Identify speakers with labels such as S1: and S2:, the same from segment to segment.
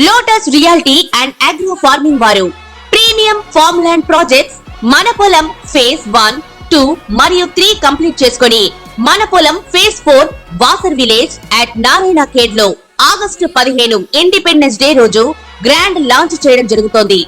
S1: Lotus reality and agro farming వారు premium farm land projects మన పొలం ఫేజ్ 1, 2 మరియు 3 కంప్లీట్ చేసుకొని మన పొలం phase 4 Wasar village at Narayana Khed లో ఆగస్టు 15 ఇండిపెండెన్స్ డే రోజు గ్రాండ్ లాంచ్ చేయడం జరుగుతోంది.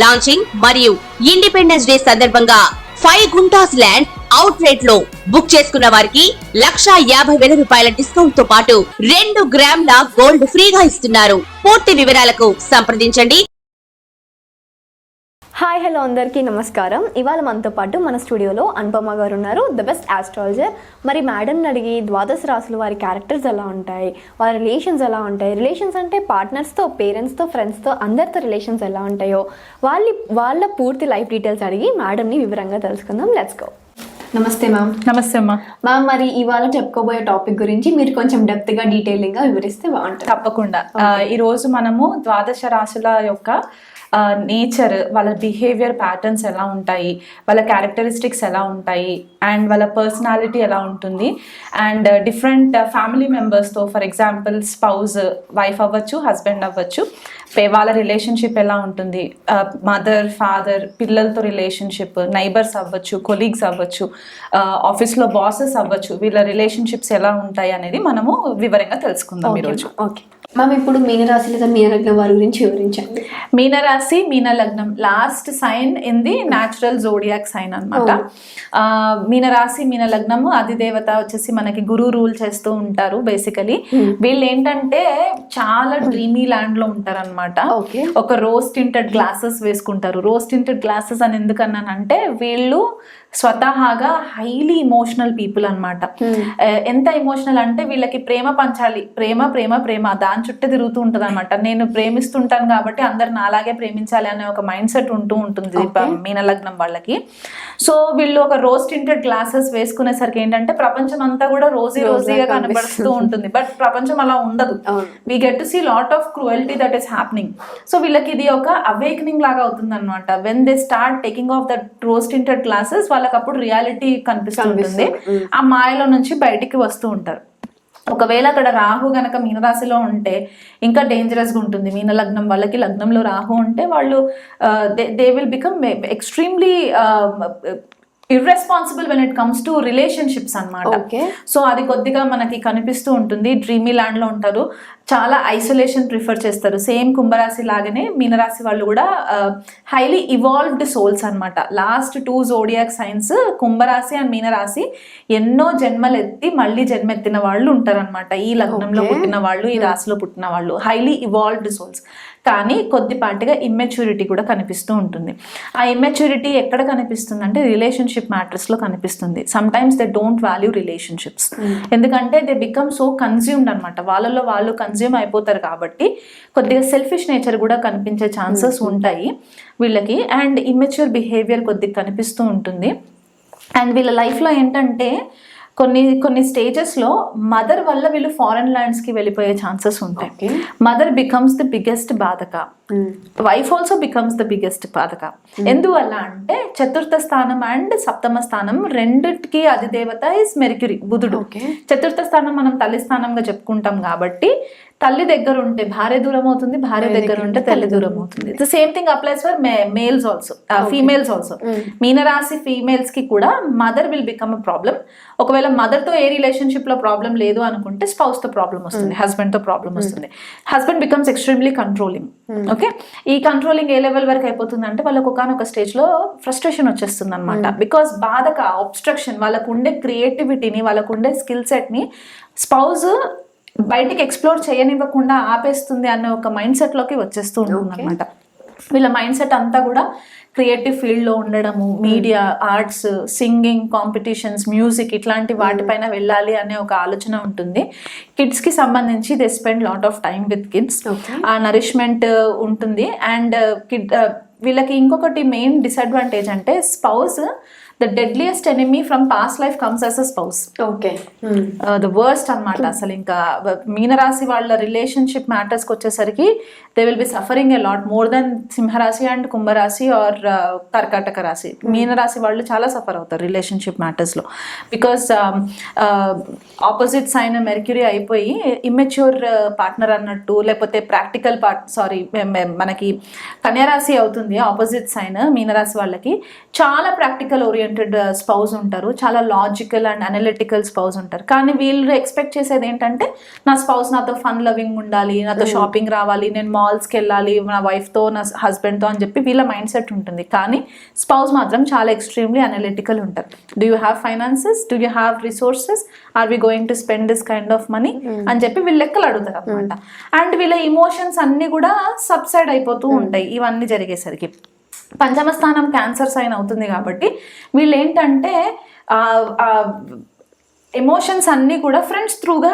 S1: లాంచింగ్ మరియు ఇండిపెండెన్స్ డే సందర్భంగా 5 గుంటాస్ ల్యాండ్ అవుట్ రేట్ లో బుక్ చేసుకున్న వారికి 1,50,000 రూపాయల డిస్కౌంట్ తో పాటు 2 గ్రాముల గోల్డ్ ఫ్రీగా ఇస్తున్నారు. పూర్తి వివరాలకు సంప్రదించండి.
S2: హాయ్ హలో అందరికీ నమస్కారం. ఇవాళ మనతో పాటు మన స్టూడియోలో అనుపమ గారు ఉన్నారు, ద బెస్ట్ ఆస్ట్రాలజర్. మరి మేడంని అడిగి ద్వాదశ రాశులు వారి క్యారెక్టర్స్ ఎలా ఉంటాయి, వారి రిలేషన్స్ ఎలా ఉంటాయి, రిలేషన్స్ అంటే పార్ట్నర్స్తో, పేరెంట్స్తో, ఫ్రెండ్స్తో అందరితో రిలేషన్స్ ఎలా ఉంటాయో వాళ్ళ పూర్తి లైఫ్ డీటెయిల్స్ అడిగి మేడంని వివరంగా తెలుసుకుందాం. Let's go. నమస్తే మ్యామ్.
S3: నమస్తే అమ్మా.
S2: మ్యామ్, మరి ఇవాళ చెప్పుకోబోయే టాపిక్ గురించి మీరు కొంచెం డెప్త్గా డీటెయిలింగ్గా వివరిస్తే బాగుంటుంది.
S3: తప్పకుండా. ఈరోజు మనము ద్వాదశ రాశుల యొక్క నేచర్, వాళ్ళ బిహేవియర్ ప్యాటర్న్స్ ఎలా ఉంటాయి, వాళ్ళ క్యారెక్టరిస్టిక్స్ ఎలా ఉంటాయి, అండ్ వాళ్ళ పర్సనాలిటీ ఎలా ఉంటుంది, అండ్ డిఫరెంట్ ఫ్యామిలీ మెంబర్స్తో, ఫర్ ఎగ్జాంపుల్ స్పౌజ్, వైఫ్ అవ్వచ్చు, హస్బెండ్ అవ్వచ్చు, వాళ్ళ రిలేషన్షిప్ ఎలా ఉంటుంది, మదర్, ఫాదర్, పిల్లలతో రిలేషన్షిప్, నైబర్స్ అవ్వచ్చు, కొలీగ్స్ అవ్వచ్చు, ఆఫీస్లో బాసెస్ అవ్వచ్చు, వీళ్ళ రిలేషన్షిప్స్ ఎలా ఉంటాయి అనేది మనము వివరంగా తెలుసుకుందాం ఈరోజు.
S2: ఓకే మ్యామ్, ఇప్పుడు మీనరాశి లేదా మీనలగ్నం వారి గురించి వివరించండి.
S3: మీనరాశి, మీనలగ్నం last sign in the natural zodiac sign అనమాట. మీనరాశి, మీనలగ్నము అధిదేవత వచ్చేసి మనకి గురువు రూల్ చేస్తూ ఉంటారు. బేసికలీ వీళ్ళు ఏంటంటే చాలా డ్రీమీ ల్యాండ్ లో ఉంటారు అనమాట. ఒక రోజ్ టింటెడ్ గ్లాసెస్ వేసుకుంటారు. రోజ్ టింటెడ్ గ్లాసెస్ అని ఎందుకన్నానంటే వీళ్ళు స్వతహాగా హైలీ ఇమోషనల్ పీపుల్ అనమాట. ఎంత ఇమోషనల్ అంటే వీళ్ళకి ప్రేమ పంచాలి, ప్రేమ ప్రేమ ప్రేమ దాని చుట్టూ తిరుగుతూ ఉంటుంది అనమాట. నేను ప్రేమిస్తుంటాను కాబట్టి అందరు నాలాగే ప్రేమించాలి అనే ఒక మైండ్ సెట్ ఉంటూ ఉంటుంది మీనలగ్నం వాళ్ళకి. సో వీళ్ళు ఒక రోజ్ టింటెడ్ గ్లాసెస్ వేసుకునేసరికి ఏంటంటే ప్రపంచం అంతా కూడా రోజీగా కనబడుతూ ఉంటుంది. బట్ ప్రపంచం అలా ఉండదు. We get to see lot of cruelty that is happening. So వీళ్ళకి ఇది ఒక అవేకనింగ్ లాగా అవుతుంది అనమాట. When they start taking off that rose tinted glasses వాళ్ళకి అప్పుడు రియాలిటీ కనిపిస్తుంది. ఆ మాయలో నుంచి బయటికి వస్తూ ఉంటారు. ఒకవేళ అక్కడ రాహు గనక మీనరాశిలో ఉంటే ఇంకా డేంజరస్ గా ఉంటుంది. మీన లగ్నం వాళ్ళకి లగ్నంలో రాహు ఉంటే వాళ్ళు they will become extremely irresponsible when it comes to relationships అనమాట. సో అది కొద్దిగా మనకి కనిపిస్తూ ఉంటుంది. డ్రీమీ ల్యాండ్ లో ఉంటారు, చాలా ఐసోలేషన్ ప్రిఫర్ చేస్తారు. సేమ్ కుంభరాశి లాగానే మీనరాశి వాళ్ళు కూడా హైలీ ఇవాల్వ్డ్ సోల్స్ అనమాట. లాస్ట్ 2 జోడియాక్ సైన్స్ కుంభరాశి అండ్ మీనరాశి ఎన్నో జన్మలు ఎత్తి మళ్ళీ జన్మెత్తిన వాళ్ళు ఉంటారనమాట. ఈ లగ్నంలో పుట్టిన వాళ్ళు, ఈ రాశిలో పుట్టిన వాళ్ళు హైలీ ఇవాల్వ్డ్ సోల్స్. కానీ కొద్దిపాటిగా ఇమ్మెచ్యూరిటీ కూడా కనిపిస్తూ ఉంటుంది. ఆ ఇమ్మెచ్యూరిటీ ఎక్కడ కనిపిస్తుంది అంటే రిలేషన్షిప్ మ్యాటర్స్లో కనిపిస్తుంది. Some times they don't value relationships. ఎందుకంటే దే బికమ్ సో కన్జ్యూమ్డ్ అనమాట. వాళ్ళలో వాళ్ళు కన్జ్యూమ్ అయిపోతారు కాబట్టి కొద్దిగా సెల్ఫిష్ నేచర్ కూడా కనిపించే ఛాన్సెస్ ఉంటాయి వీళ్ళకి. అండ్ ఇమ్మెచ్యూర్ బిహేవియర్ కొద్దిగా కనిపిస్తూ ఉంటుంది. అండ్ వీళ్ళ లైఫ్లో ఏంటంటే కొన్ని స్టేజెస్లో మదర్ వల్ల వీళ్ళు ఫారెన్ ల్యాండ్స్కి వెళ్ళిపోయే ఛాన్సెస్ ఉంటాయి. మదర్ బికమ్స్ ది బిగ్గెస్ట్ బాధక, wife also becomes the biggest బాధక. ఎందువల్ల అంటే చతుర్థ స్థానం అండ్ సప్తమ స్థానం రెండిటికి అధిదేవత ఇస్ మెర్క్యూరీ, బుధుడు. చతుర్థ స్థానం మనం తల్లి స్థానంగా చెప్పుకుంటాం కాబట్టి తల్లి దగ్గర ఉంటే భార్య దూరం అవుతుంది, భార్య దగ్గర ఉంటే తల్లి దూరం అవుతుంది. The same thing applies for males also, females also. మీనరాశి ఫీమేల్స్ కి కూడా mother will become a problem. ఒకవేళ మదర్ తో ఏ రిలేషన్షిప్ లో ప్రాబ్లం లేదు అనుకుంటే స్పౌస్ తో ప్రాబ్లం వస్తుంది, హస్బెండ్ తో ప్రాబ్లం వస్తుంది. Husband becomes extremely controlling. Okay, ఈ కంట్రోలింగ్ ఏ లెవెల్ వరకు అయిపోతుంది అంటే వాళ్ళకు ఒకనొక స్టేజ్ లో ఫ్రస్ట్రేషన్ వచ్చేస్తుంది అనమాట. బికాస్ బాధక, ఆబ్స్ట్రక్షన్, వాళ్ళకు ఉండే క్రియేటివిటీని, వాళ్ళకు ఉండే స్కిల్ సెట్ ని స్పౌజ్ బయటికి ఎక్స్ప్లోర్ చేయనివ్వకుండా ఆపేస్తుంది అనే ఒక మైండ్ సెట్ లోకి వచ్చేస్తూ ఉంటుంది అనమాట. వీళ్ళ మైండ్ సెట్ అంతా కూడా క్రియేటివ్ ఫీల్డ్లో ఉండడము, media, arts, singing competitions, music ఇట్లాంటి వాటిపైన వెళ్ళాలి అనే ఒక ఆలోచన ఉంటుంది. కిడ్స్కి సంబంధించి they spend lot of time with kids. ఆ నరిష్మెంట్ ఉంటుంది. అండ్ వీళ్ళకి ఇంకొకటి మెయిన్ డిసడ్వాంటేజ్ అంటే spouse the deadliest enemy from past life comes as a spouse.
S2: Okay.
S3: The worst అన్నమాట. అసలు ఇంకా మీనరాశి వాళ్ళ రిలేషన్షిప్ మ్యాటర్స్కి వచ్చేసరికి they will be suffering a lot more than సింహరాశి అండ్ కుంభరాశి ఆర్ కర్కాటక రాశి. మీనరాశి వాళ్ళు చాలా సఫర్ అవుతారు రిలేషన్షిప్ మ్యాటర్స్లో. బికాస్ ఆపోజిట్ సైన్ మెర్క్యూరీ అయిపోయి ఇమ్మెచ్యూర్ పార్ట్నర్ అన్నట్టు, లేకపోతే ప్రాక్టికల్ మనకి కన్యారాశి అవుతుంది ఆపోజిట్ సైన్. మీనరాశి వాళ్ళకి చాలా ప్రాక్టికల్ ఓరియంటెడ్ స్పౌజ్ ఉంటారు, చాలా లాజికల్ అండ్ అనలిటికల్ స్పౌజ్ ఉంటారు. కానీ వీళ్ళు ఎక్స్పెక్ట్ చేసేది ఏంటంటే నా స్పౌజ్ నాతో ఫన్ లవింగ్ ఉండాలి, నాతో షాపింగ్ రావాలి, నేను మాల్స్కి వెళ్ళాలి నా వైఫ్తో నా హస్బెండ్తో అని చెప్పి వీళ్ళ మైండ్ సెట్ ఉంటుంది. కానీ స్పౌజ్ మాత్రం చాలా ఎక్స్ట్రీమ్లీ అనలిటికల్ ఉంటారు. Do you have finances, do you have resources, are we going to spend this kind of money అని చెప్పి వీళ్ళు లెక్కలు అడుగుతారు అనమాట. అండ్ వీళ్ళ ఇమోషన్స్ అన్ని కూడా సబ్సైడ్ అయిపోతూ ఉంటాయి ఇవన్నీ జరిగేసరికి. పంచమ స్థానం క్యాన్సర్ సైన్ అవుతుంది కాబట్టి వీళ్ళు ఏంటంటే ఎమోషన్స్ అన్ని కూడా ఫ్రెండ్స్ త్రూగా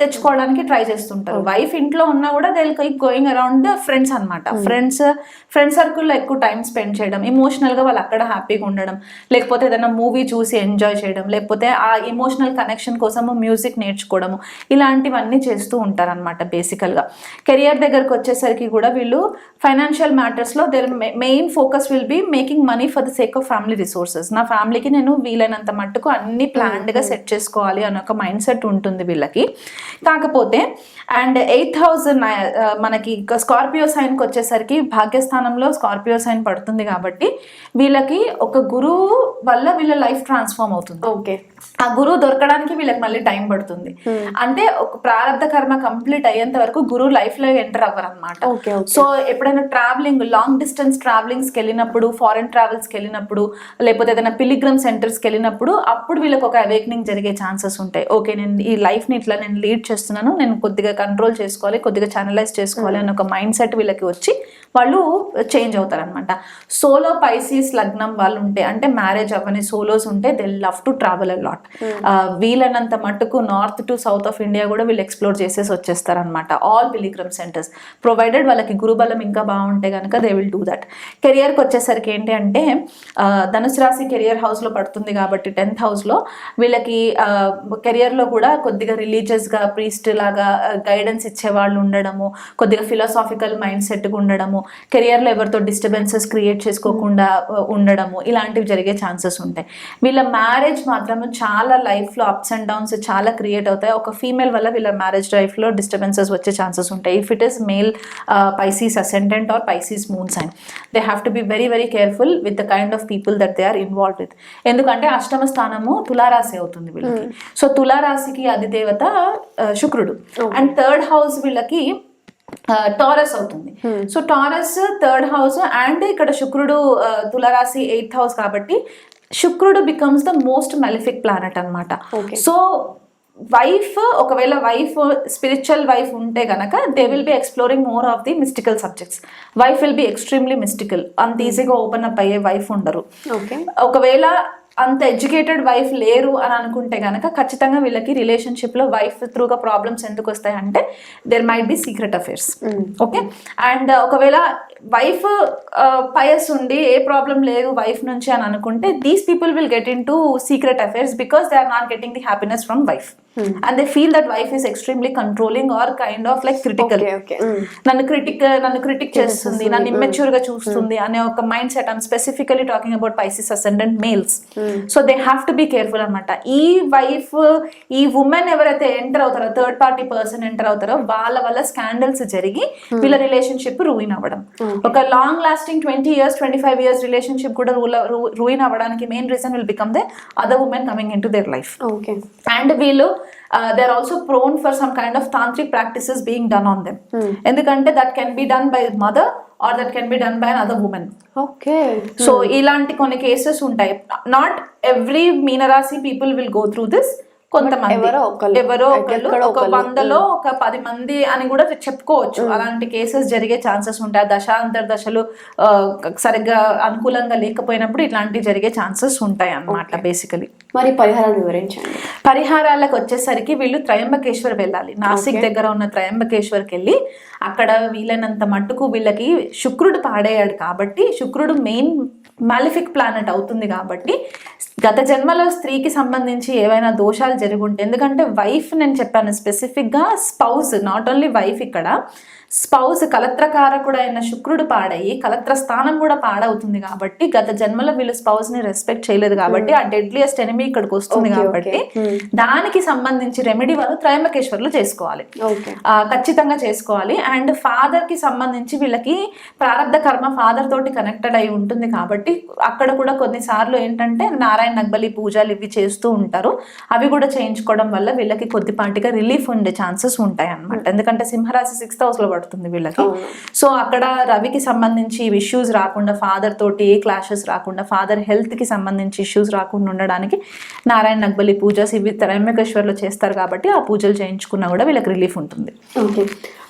S3: తెచ్చుకోవడానికి ట్రై చేస్తుంటారు. వైఫ్ ఇంట్లో ఉన్నా కూడా they will keep going around friends అనమాట. ఫ్రెండ్ సర్కిల్లో ఎక్కువ టైం స్పెండ్ చేయడం, ఎమోషనల్గా వాళ్ళు అక్కడ హ్యాపీగా ఉండడం, లేకపోతే ఏదైనా మూవీ చూసి ఎంజాయ్ చేయడం, లేకపోతే ఆ ఎమోషనల్ కనెక్షన్ కోసము మ్యూజిక్ నేర్చుకోవడము, ఇలాంటివన్నీ చేస్తూ ఉంటారు అనమాట బేసికల్గా. కెరియర్ దగ్గరకు వచ్చేసరికి కూడా వీళ్ళు ఫైనాన్షియల్ మ్యాటర్స్లో their main focus will be making money for the sake of family resources. నా ఫ్యామిలీకి నేను వీలైనంత మట్టుకు అన్ని ప్లాన్డ్గా సెట్ చేసుకోవాలి అనే ఒక మైండ్ సెట్ ఉంటుంది వీళ్ళకి. కాకపోతే అండ్ 8th house మనకి స్కార్పియో సైన్కి వచ్చేసరికి భాగ్యస్థానంలో స్కార్పియో సైన్ పడుతుంది కాబట్టి వీళ్ళకి ఒక గురువు వల్ల వీళ్ళ లైఫ్ ట్రాన్స్ఫార్మ్ అవుతుంది.
S2: ఓకే.
S3: ఆ గురువు దొరకడానికి వీళ్ళకి మళ్ళీ టైం పడుతుంది. అంటే ఒక ప్రారంభ కర్మ కంప్లీట్ అయ్యేంత వరకు గురువు లైఫ్ లో ఎంటర్ అవ్వరు అనమాట. సో ఎప్పుడైనా ట్రావెలింగ్ లాంగ్ డిస్టెన్స్ ట్రావెలింగ్స్కి వెళ్ళినప్పుడు, ఫారెన్ ట్రావెల్స్కి వెళ్ళినప్పుడు, లేకపోతే ఏదైనా పిలిగ్రమ్ సెంటర్స్కి వెళ్ళినప్పుడు అప్పుడు వీళ్ళకి ఒక అవేక్నింగ్ జరిగే ఛాన్సెస్ ఉంటాయి. ఓకే, నేను ఈ లైఫ్ని ఇట్లా నేను లీడ్ చేస్తున్నాను, నేను కొద్దిగా కంట్రోల్ చేసుకోవాలి, కొద్దిగా ఛానలైజ్ చేసుకోవాలి అనే ఒక మైండ్ సెట్ వీళ్ళకి వచ్చి వాళ్ళు చేంజ్ అవుతారు అనమాట. సోలో పైసీస్ లగ్నం వాళ్ళు ఉంటే, అంటే మ్యారేజ్ అవ్వని సోలోస్ ఉంటే they love to travel a lot. వీళ్ళనంత మట్టుకు north to south of India కూడా వీళ్ళు ఎక్స్ప్లోర్ చేసేసి వచ్చేస్తారు అనమాట. ఆల్ పిలిగ్రమ్ సెంటర్స్ ప్రొవైడెడ్ వాళ్ళకి గురుబలం ఇంకా బాగుంటే కనుక దే విల్ డూ దట్. కెరియర్కి వచ్చేసరికి ఏంటి అంటే ధనుసు రాశి కెరియర్ హౌస్లో పడుతుంది కాబట్టి 10th హౌస్లో వీళ్ళకి కెరియర్లో కూడా కొద్దిగా రిలీజియస్గా ప్రీస్ట్ లాగా గైడెన్స్ ఇచ్చేవాళ్ళు ఉండడము, కొద్దిగా ఫిలాసాఫికల్ మైండ్ సెట్గా ఉండడము, కెరియర్లో ఎవరితో డిస్టర్బెన్సెస్ క్రియేట్ చేసుకోకుండా ఉండడము, ఇలాంటివి జరిగే ఛాన్సెస్ ఉంటాయి. వీళ్ళ మ్యారేజ్ మాత్రం చాలా లైఫ్లో అప్స్ అండ్ డౌన్స్ చాలా క్రియేట్ అవుతాయి. ఒక ఫీమేల్ వల్ల వీళ్ళ మ్యారేజ్ లైఫ్లో డిస్టర్బెన్సెస్ వచ్చే ఛాన్సెస్ ఉంటాయి. If it is male Pisces ascendant or Pisces moon sign, they have to be very very careful with the kind of people that they are involve with. ఎందుకంటే అష్టమ స్థానము తులారాశి అవుతుంది వీళ్ళకి. సో తులారాశికి అధిదేవత శుక్రుడు. అండ్ 3rd house వీళ్ళకి టారస్ అవుతుంది. So taurus 3rd house and ఇక్కడ శుక్రుడు తులారాశి 8th house కాబట్టి శుక్రుడు becomes the most malefic planet అనమాట. సో వైఫ్, ఒకవేళ వైఫ్ స్పిరిచువల్ వైఫ్ ఉంటే గనక they will be exploring more of the mystical subjects. Wife will be extremely mystical. అంత ఈజీగా ఓపెన్ అప్ అయ్యే వైఫ్ ఉండరు. ఒకవేళ అంత ఎడ్యుకేటెడ్ వైఫ్ లేరు అని అనుకుంటే కనుక ఖచ్చితంగా వీళ్ళకి రిలేషన్షిప్లో వైఫ్ త్రూగా ప్రాబ్లమ్స్ ఎందుకు వస్తాయంటే there might be secret affairs. Okay. And ఒకవేళ వైఫ్ పయస్ ఉండి ఏ ప్రాబ్లం లేదు వైఫ్ నుంచి అని అనుకుంటే these people will get in to secret affairs because they are not getting the happiness from wife. and they feel that wife is extremely controlling or kind of like critical. నన్ను critic చేస్తుంది, నన్ను immature గా చూస్తుంది అనే ఒక mindset. I'm specifically talking about Pisces ascendant males. So they have to be careful అనమాట. ఈ wife, ఈ ఉమెన్ ఎవరైతే ఎంటర్ అవుతారో, థర్డ్ పార్టీ పర్సన్ ఎంటర్ అవుతారో వాళ్ళ వల్ల స్కాండల్స్ జరిగి వీళ్ళ రిలేషన్షిప్ రూయిన్ అవ్వడం. ఒక long lasting 20 years 25 years relationship కూడా రూయిన్ అవ్వడానికి main reason will become the other women coming in to their life. And వీళ్ళు they are also prone for some kind of tantric practices being done on them. ఎందుకంటే that can be done by mother or that can be done by another woman. So ఇలాంటి కొన్ని cases ఉంటాయి. Not every మీనరాశి people will go through this. కొంతమంది ఎవరో ఒకళ్ళు, ఒక 100లో ఒక 10 మంది అని కూడా చెప్పుకోవచ్చు. అలాంటి కేసెస్ జరిగే ఛాన్సెస్ ఉంటాయి. దశలు సరిగ్గా అనుకూలంగా లేకపోయినప్పుడు ఇట్లాంటివి జరిగే ఛాన్సెస్ ఉంటాయి అన్నమాట బేసికలీ.
S2: మరి పరిహారాలు వివరించండి.
S3: పరిహారాలకు వచ్చేసరికి వీళ్ళు త్రయంబకేశ్వర్ వెళ్ళాలి. నాసిక్ దగ్గర ఉన్న త్రయంబకేశ్వర్కి వెళ్ళి అక్కడ వీలైనంత మట్టుకు వీళ్ళకి శుక్రుడు పాడేయాడు కాబట్టి శుక్రుడు మెయిన్ మాలిఫిక్ ప్లానెట్ అవుతుంది కాబట్టి గత జన్మలో స్త్రీకి సంబంధించి ఏవైనా దోషాలు జరిగి ఉంటే, ఎందుకంటే వైఫ్ నేను చెప్పాను స్పెసిఫిక్గా స్పౌస్, నాట్ ఓన్లీ వైఫ్, ఇక్కడ స్పౌస్ కలత్రకారకుడైన శుక్రుడు పాడయ్యి కలత్ర స్థానం కూడా పాడవుతుంది కాబట్టి గత జన్మలో వీళ్ళు స్పౌస్ ని రెస్పెక్ట్ చేయలేదు కాబట్టి ఆ డెడ్లియస్ట్ ఎనిమీ ఇక్కడికి వస్తుంది కాబట్టి దానికి సంబంధించి రెమెడీ వాళ్ళు త్రయంబకేశ్వర్లో చేసుకోవాలి, ఖచ్చితంగా చేసుకోవాలి. అండ్ ఫాదర్ కి సంబంధించి వీళ్ళకి ప్రారంధ కర్మ ఫాదర్ తోటి కనెక్టెడ్ అయి ఉంటుంది కాబట్టి అక్కడ కూడా కొన్నిసార్లు ఏంటంటే నారాయణ నగ్బలి పూజలు ఇవి చేస్తూ ఉంటారు, అవి కూడా చేయించుకోవడం వల్ల వీళ్ళకి కొద్దిపాటిగా రిలీఫ్ ఉండే ఛాన్సెస్ ఉంటాయి అన్నమాట. ఎందుకంటే సింహరాశి 6th house లో పడుతుంది వీళ్ళకి. సో అక్కడ రవికి సంబంధించి ఇష్యూస్ రాకుండా, ఫాదర్ తోటి ఏ క్లాషెస్ రాకుండా, ఫాదర్ హెల్త్ కి సంబంధించి ఇష్యూస్ రాకుండా ఉండడానికి నారాయణ నగ్బలి పూజస్ ఇవి త్రయంబకేశ్వర్లో చేస్తారు కాబట్టి ఆ పూజలు చేయించుకున్నా కూడా వీళ్ళకి రిలీఫ్ ఉంటుంది.
S2: ఓకే,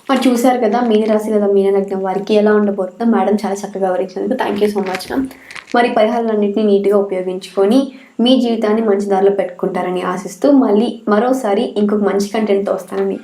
S2: మరి చూసారు కదా మీనరాశి లేదా మీనలగ్నం వారికి ఎలా ఉండబోతుందో మేడం చాలా చక్కగా వివరించినందుకు thank you so much ma'am. మరి పరిహారాలన్నింటినీ నీట్గా ఉపయోగించుకొని మీ జీవితాన్ని మంచి దారిలో పెట్టుకుంటారని ఆశిస్తూ మళ్ళీ మరోసారి ఇంకొక మంచి కంటెంట్తో వస్తానని